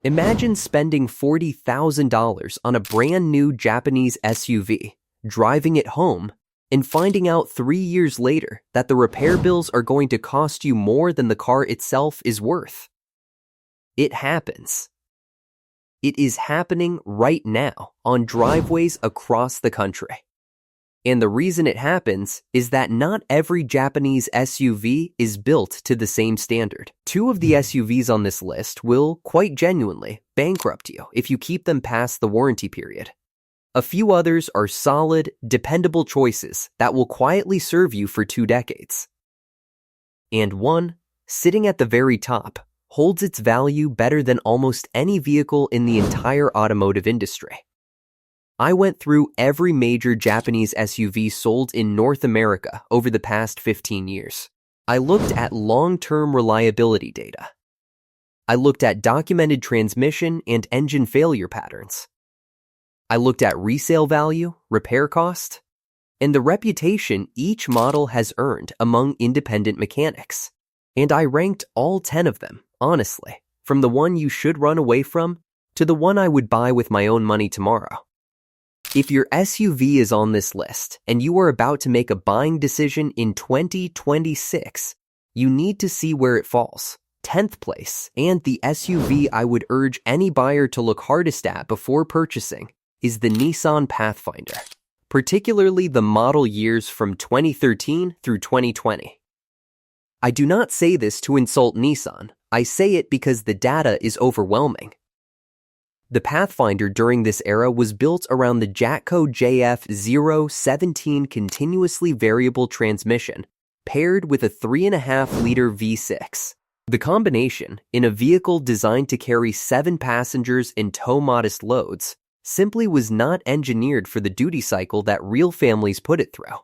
Imagine spending $40,000 on a brand new Japanese SUV, driving it home, and finding out 3 years later that the repair bills are going to cost you more than the car itself is worth. It happens. It is happening right now on driveways across the country. And the reason it happens is that not every Japanese SUV is built to the same standard. 2 of the SUVs on this list will, quite genuinely, bankrupt you if you keep them past the warranty period. A few others are solid, dependable choices that will quietly serve you for 2 decades. And one, sitting at the very top, holds its value better than almost any vehicle in the entire automotive industry. I went through every major Japanese SUV sold in North America over the past 15 years. I looked at long-term reliability data. I looked at documented transmission and engine failure patterns. I looked at resale value, repair cost, and the reputation each model has earned among independent mechanics. And I ranked all 10 of them, honestly, from the one you should run away from to the one I would buy with my own money tomorrow. If your SUV is on this list and you are about to make a buying decision in 2026, you need to see where it falls. 10th place, and the SUV I would urge any buyer to look hardest at before purchasing, is the Nissan Pathfinder, particularly the model years from 2013 through 2020. I do not say this to insult Nissan, I say it because the data is overwhelming. The Pathfinder during this era was built around the Jatco JF017 continuously variable transmission, paired with a 3.5-liter V6. The combination, in a vehicle designed to carry 7 passengers and tow modest loads, simply was not engineered for the duty cycle that real families put it through.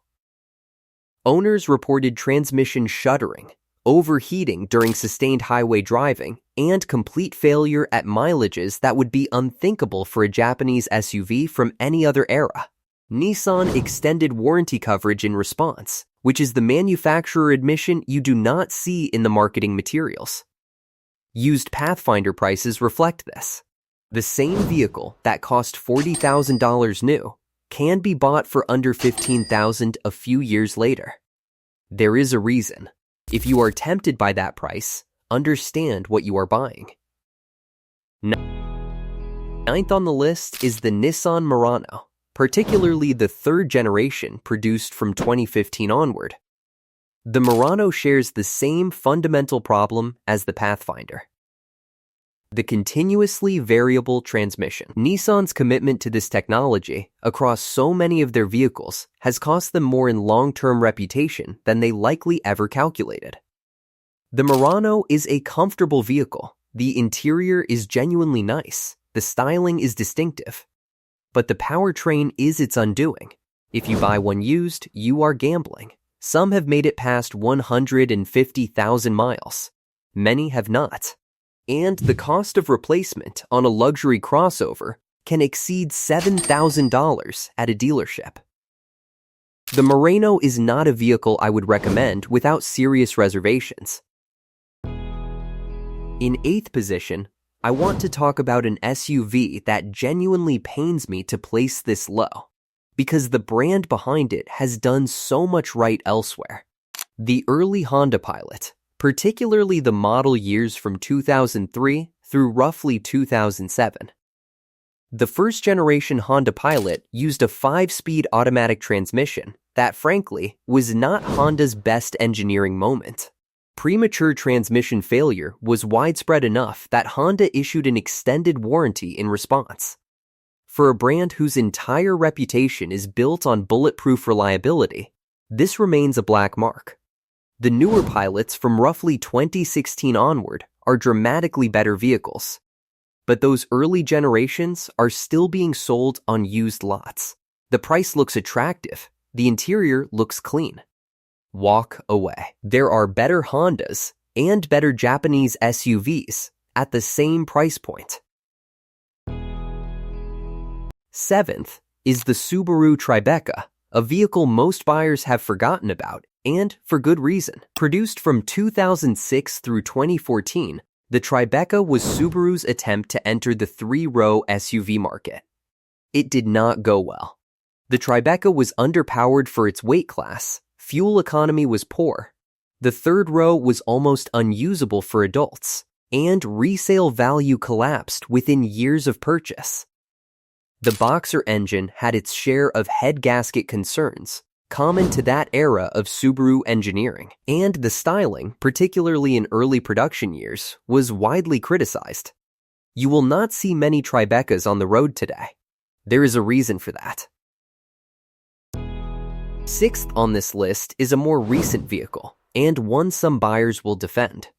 Owners reported transmission shuddering, overheating during sustained highway driving, and complete failure at mileages that would be unthinkable for a Japanese SUV from any other era. Nissan extended warranty coverage in response, which is the manufacturer admission you do not see in the marketing materials. Used Pathfinder prices reflect this. The same vehicle that cost $40,000 new can be bought for under $15,000 a few years later. There is a reason. If you are tempted by that price, understand what you are buying. 9th on the list is the Nissan Murano, particularly the 3rd generation produced from 2015 onward. The Murano shares the same fundamental problem as the Pathfinder: the continuously variable transmission. Nissan's commitment to this technology across so many of their vehicles has cost them more in long-term reputation than they likely ever calculated. The Murano is a comfortable vehicle. The interior is genuinely nice. The styling is distinctive. But the powertrain is its undoing. If you buy one used, you are gambling. Some have made it past 150,000 miles. Many have not. And the cost of replacement on a luxury crossover can exceed $7,000 at a dealership. The Murano is not a vehicle I would recommend without serious reservations. In 8th position, I want to talk about an SUV that genuinely pains me to place this low, because the brand behind it has done so much right elsewhere. The early Honda Pilot, particularly the model years from 2003 through roughly 2007. The first-generation Honda Pilot used a 5-speed automatic transmission that, frankly, was not Honda's best engineering moment. Premature transmission failure was widespread enough that Honda issued an extended warranty in response. For a brand whose entire reputation is built on bulletproof reliability, this remains a black mark. The newer Pilots from roughly 2016 onward are dramatically better vehicles, but those early generations are still being sold on used lots. The price looks attractive, the interior looks clean. Walk away. There are better Hondas and better Japanese SUVs at the same price point. 7th is the Subaru Tribeca, a vehicle most buyers have forgotten about, and for good reason. Produced from 2006 through 2014, The Tribeca was Subaru's attempt to enter the three-row SUV market. It did not go well. The Tribeca was underpowered for its weight class, fuel economy was poor, the third row was almost unusable for adults, and resale value collapsed within years of purchase. The Boxer engine had its share of head gasket concerns, common to that era of Subaru engineering, and the styling, particularly in early production years, was widely criticized. You will not see many Tribecas on the road today. There is a reason for that. Sixth on this list is a more recent vehicle, and one some buyers will defend.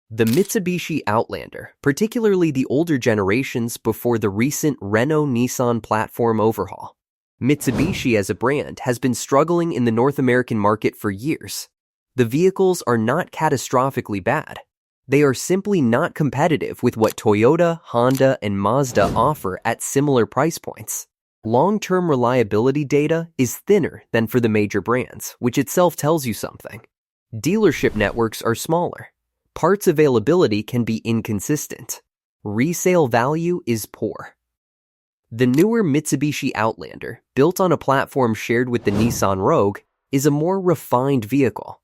The Mitsubishi Outlander, particularly the older generations before the recent Renault-Nissan platform overhaul. Mitsubishi as a brand has been struggling in the North American market for years. The vehicles are not catastrophically bad. They are simply not competitive with what Toyota, Honda, and Mazda offer at similar price points. Long-term reliability data is thinner than for the major brands, which itself tells you something. Dealership networks are smaller. Parts availability can be inconsistent. Resale value is poor. The newer Mitsubishi Outlander, built on a platform shared with the Nissan Rogue, is a more refined vehicle.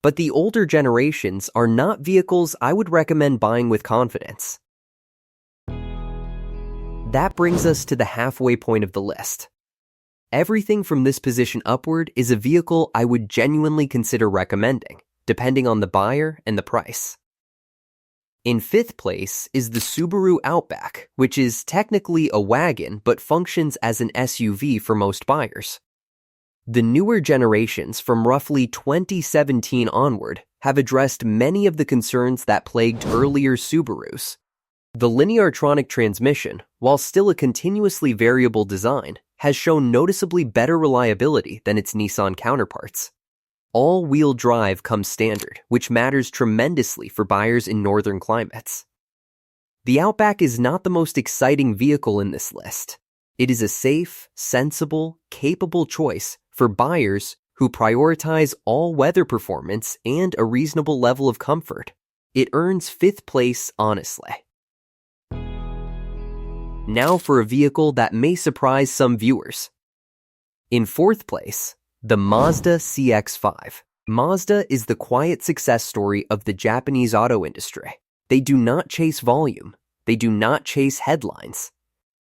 But the older generations are not vehicles I would recommend buying with confidence. That brings us to the halfway point of the list. Everything from this position upward is a vehicle I would genuinely consider recommending, depending on the buyer and the price. In fifth place is the Subaru Outback, which is technically a wagon but functions as an SUV for most buyers. The newer generations from roughly 2017 onward have addressed many of the concerns that plagued earlier Subarus. The Lineartronic transmission, while still a continuously variable design, has shown noticeably better reliability than its Nissan counterparts. All-wheel drive comes standard, which matters tremendously for buyers in northern climates. The Outback is not the most exciting vehicle in this list. It is a safe, sensible, capable choice for buyers who prioritize all-weather performance and a reasonable level of comfort. It earns fifth place honestly. Now for a vehicle that may surprise some viewers. In fourth place, the Mazda CX-5. Mazda is the quiet success story of the Japanese auto industry. They do not chase volume. They do not chase headlines.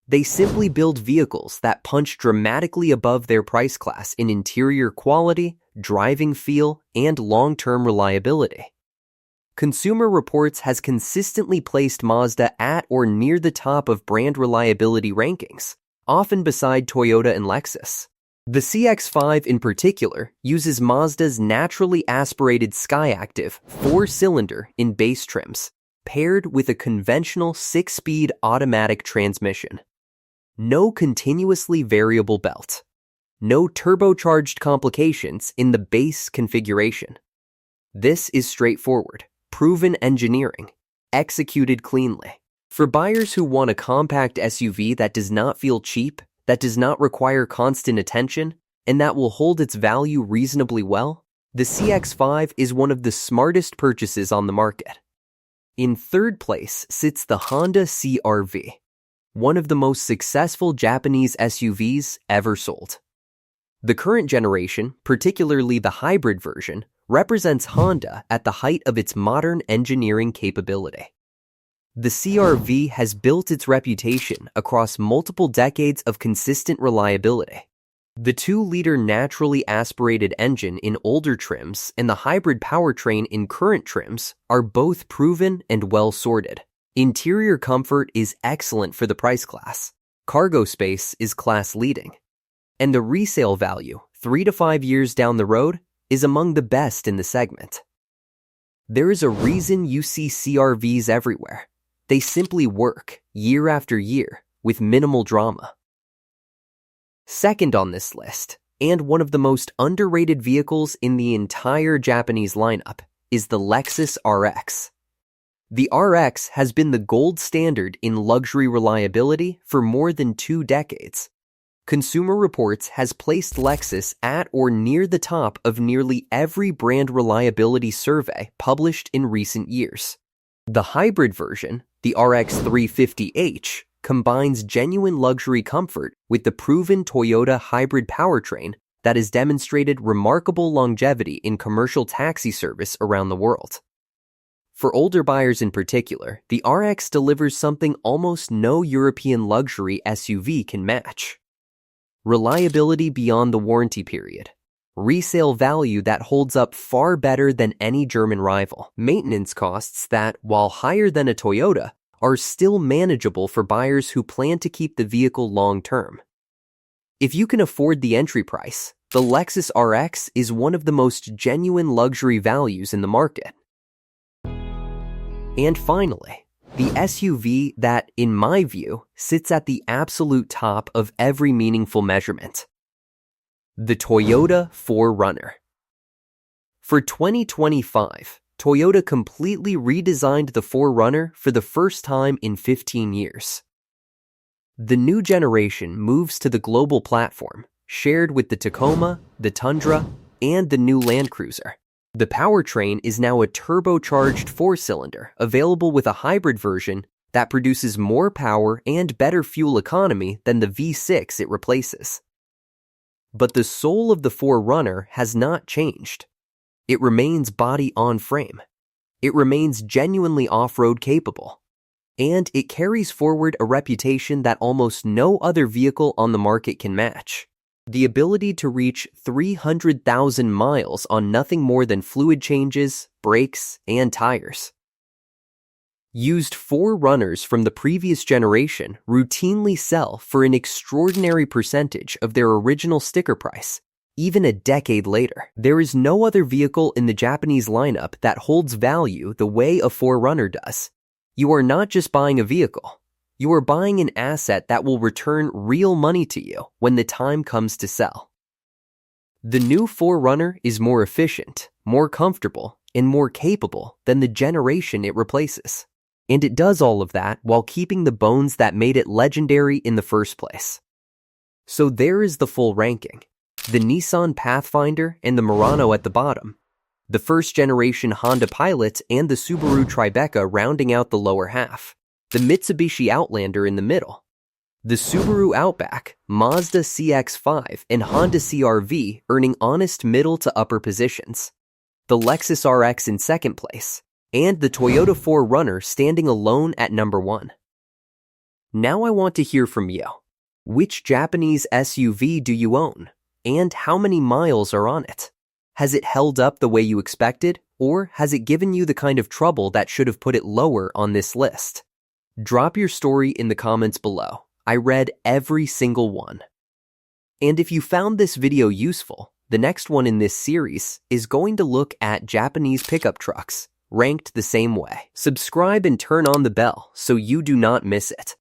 They simply build vehicles that punch dramatically above their price class in interior quality, driving feel, and long-term reliability. Consumer Reports has consistently placed Mazda at or near the top of brand reliability rankings, often beside Toyota and Lexus. The CX-5 in particular uses Mazda's naturally aspirated Skyactiv 4-cylinder in base trims, paired with a conventional 6-speed automatic transmission. No continuously variable belt. No turbocharged complications in the base configuration. This is straightforward, proven engineering, executed cleanly. For buyers who want a compact SUV that does not feel cheap, that does not require constant attention, and that will hold its value reasonably well, the CX-5 is one of the smartest purchases on the market. In third place sits the Honda CR-V, one of the most successful Japanese SUVs ever sold. The current generation, particularly the hybrid version, represents Honda at the height of its modern engineering capability. The CR-V has built its reputation across multiple decades of consistent reliability. The 2-liter naturally aspirated engine in older trims and the hybrid powertrain in current trims are both proven and well-sorted. Interior comfort is excellent for the price class. Cargo space is class-leading. And the resale value, 3 to 5 years down the road, is among the best in the segment. There is a reason you see CR-Vs everywhere. They simply work, year after year, with minimal drama. Second on this list, and one of the most underrated vehicles in the entire Japanese lineup, is the Lexus RX. The RX has been the gold standard in luxury reliability for more than 2 decades. Consumer Reports has placed Lexus at or near the top of nearly every brand reliability survey published in recent years. The hybrid version, the RX 350h, combines genuine luxury comfort with the proven Toyota hybrid powertrain that has demonstrated remarkable longevity in commercial taxi service around the world. For older buyers in particular, the RX delivers something almost no European luxury SUV can match. Reliability beyond the warranty period. Resale value that holds up far better than any German rival. Maintenance costs that, while higher than a Toyota, are still manageable for buyers who plan to keep the vehicle long-term. If you can afford the entry price, the Lexus RX is one of the most genuine luxury values in the market. And finally, the SUV that, in my view, sits at the absolute top of every meaningful measurement. The Toyota 4Runner. For 2025, Toyota completely redesigned the 4Runner for the first time in 15 years. The new generation moves to the global platform, shared with the Tacoma, the Tundra, and the new Land Cruiser. The powertrain is now a turbocharged four-cylinder available with a hybrid version that produces more power and better fuel economy than the V6 it replaces. But the soul of the 4Runner has not changed. It remains body on frame. It remains genuinely off-road capable. And it carries forward a reputation that almost no other vehicle on the market can match. The ability to reach 300,000 miles on nothing more than fluid changes, brakes, and tires. Used 4Runners from the previous generation routinely sell for an extraordinary percentage of their original sticker price, even a decade later. There is no other vehicle in the Japanese lineup that holds value the way a 4Runner does. You are not just buying a vehicle. You are buying an asset that will return real money to you when the time comes to sell. The new 4Runner is more efficient, more comfortable, and more capable than the generation it replaces. And it does all of that while keeping the bones that made it legendary in the first place. So there is the full ranking. The Nissan Pathfinder and the Murano at the bottom. The first generation Honda Pilot and the Subaru Tribeca rounding out the lower half. The Mitsubishi Outlander in the middle. The Subaru Outback, Mazda CX-5, and Honda CR-V earning honest middle to upper positions. The Lexus RX in second place. And the Toyota 4Runner standing alone at number 1. Now I want to hear from you. Which Japanese SUV do you own? And how many miles are on it? Has it held up the way you expected? Or has it given you the kind of trouble that should have put it lower on this list? Drop your story in the comments below. I read every single one. And if you found this video useful, the next one in this series is going to look at Japanese pickup trucks, ranked the same way. Subscribe and turn on the bell so you do not miss it.